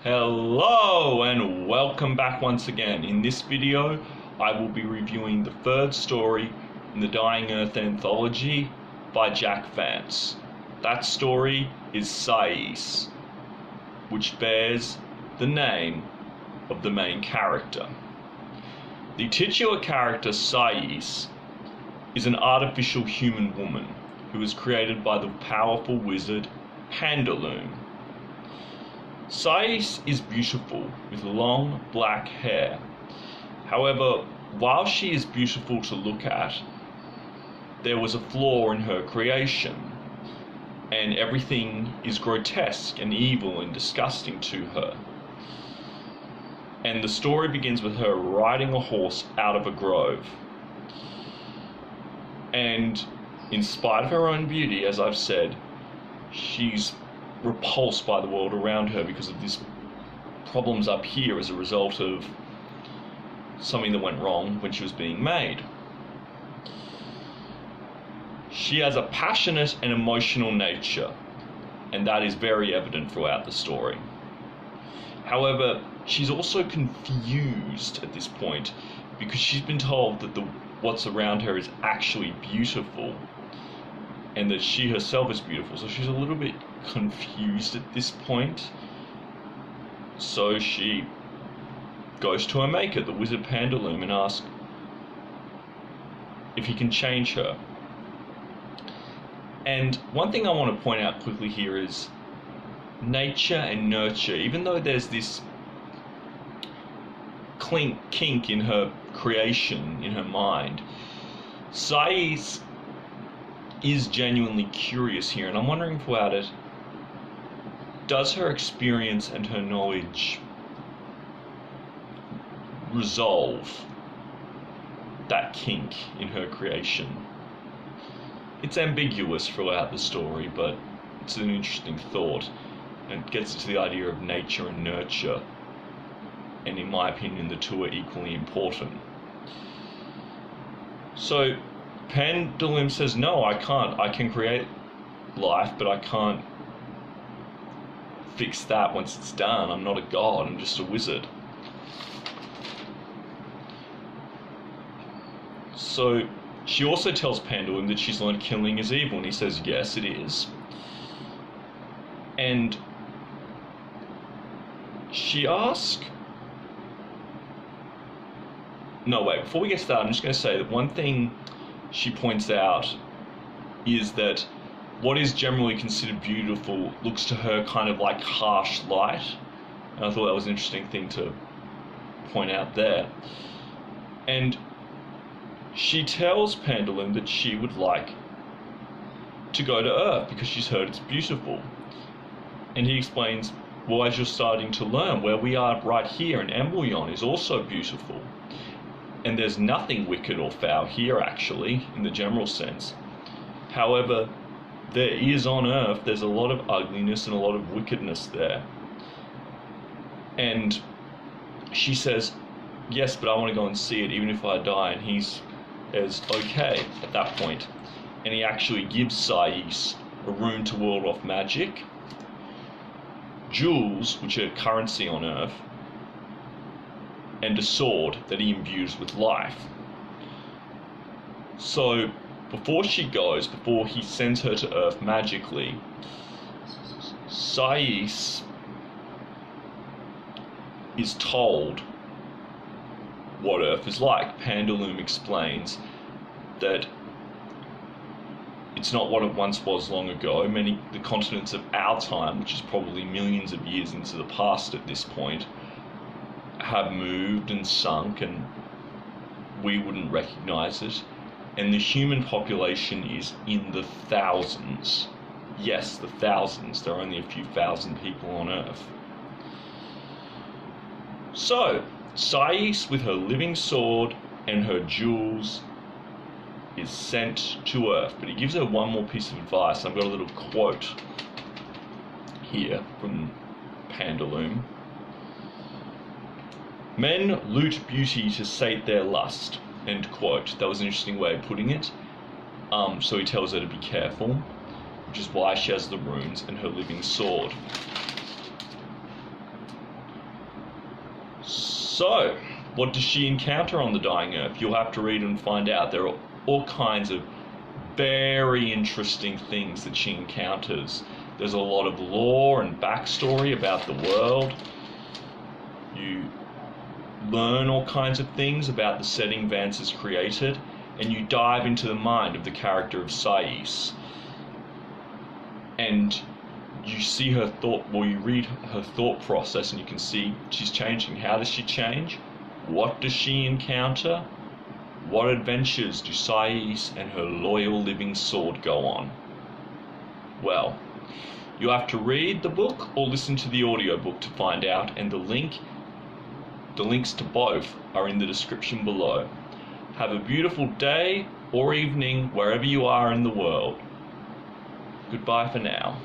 Hello and welcome back once again. In this video I will be reviewing the third story in the Dying Earth anthology by Jack Vance. That story is Sais, which bears the name of the main character. The titular character Sais is an artificial human woman who was created by the powerful wizard Pandaloom. Sais is beautiful with long black hair. However, while she is beautiful to look at, there was a flaw in her creation, and everything is grotesque and evil and disgusting to her. And the story begins with her riding a horse out of a grove. And in spite of her own beauty, as I've said, she's repulsed by the world around her because of these problems up here as a result of something that went wrong when she was being made. She has a passionate and emotional nature, and that is very evident throughout the story. However, she's also confused at this point because she's been told that what's around her is actually beautiful, and that she herself is beautiful, so she's a little bit confused at this point. So she goes to her maker, the wizard Pandaloom, and asks if he can change her. And one thing I want to point out quickly here is nature and nurture. Even though there's this kink in her creation, in her mind, Sais is genuinely curious here, and I'm wondering about it. Does her experience and her knowledge resolve that kink in her creation? It's ambiguous throughout the story, but it's an interesting thought, and it gets to the idea of nature and nurture, and in my opinion the two are equally important. So Pandaloom says, no, I can't. I can create life, but I can't fix that once it's done. I'm not a god, I'm just a wizard. So she also tells Pandaloom that she's learned killing is evil, and he says, yes, it is. And she asks... No, wait, before we get started, I'm just going to say that one thing she points out is that what is generally considered beautiful looks to her kind of like harsh light, and I thought that was an interesting thing to point out there. And she tells Pandaloom that she would like to go to Earth because she's heard it's beautiful, and he explains, well, as you're starting to learn, where we are right here in Embellion is also beautiful. And there's nothing wicked or foul here, actually, in the general sense. However, there is on Earth, there's a lot of ugliness and a lot of wickedness there. And she says, yes, but I want to go and see it even if I die. And he says, okay, at that point. And he actually gives Sais a rune to ward off magic, jewels, which are currency on Earth, and a sword that he imbues with life. So before she goes, before he sends her to Earth magically, Sais is told what Earth is like. Pandaloom explains that it's not what it once was long ago. The continents of our time, which is probably millions of years into the past at this point, have moved and sunk, and we wouldn't recognize it. And the human population is in the thousands. Yes, the thousands. There are only a few thousand people on Earth. So Sais, with her living sword and her jewels, is sent to Earth. But he gives her one more piece of advice. I've got a little quote here from Pandaloom. Men loot beauty to sate their lust. End quote. That was an interesting way of putting it. So he tells her to be careful, which is why she has the runes and her living sword. So, what does she encounter on the dying earth? You'll have to read and find out. There are all kinds of very interesting things that she encounters. There's a lot of lore and backstory about the world. You learn all kinds of things about the setting Vance has created, and you dive into the mind of the character of Sais. And you see her thought, well, you read her thought process and you can see she's changing. How does she change? What does she encounter? What adventures do Sais and her loyal living sword go on? Well, you have to read the book or listen to the audiobook to find out, and the links to both are in the description below. Have a beautiful day or evening wherever you are in the world. Goodbye for now.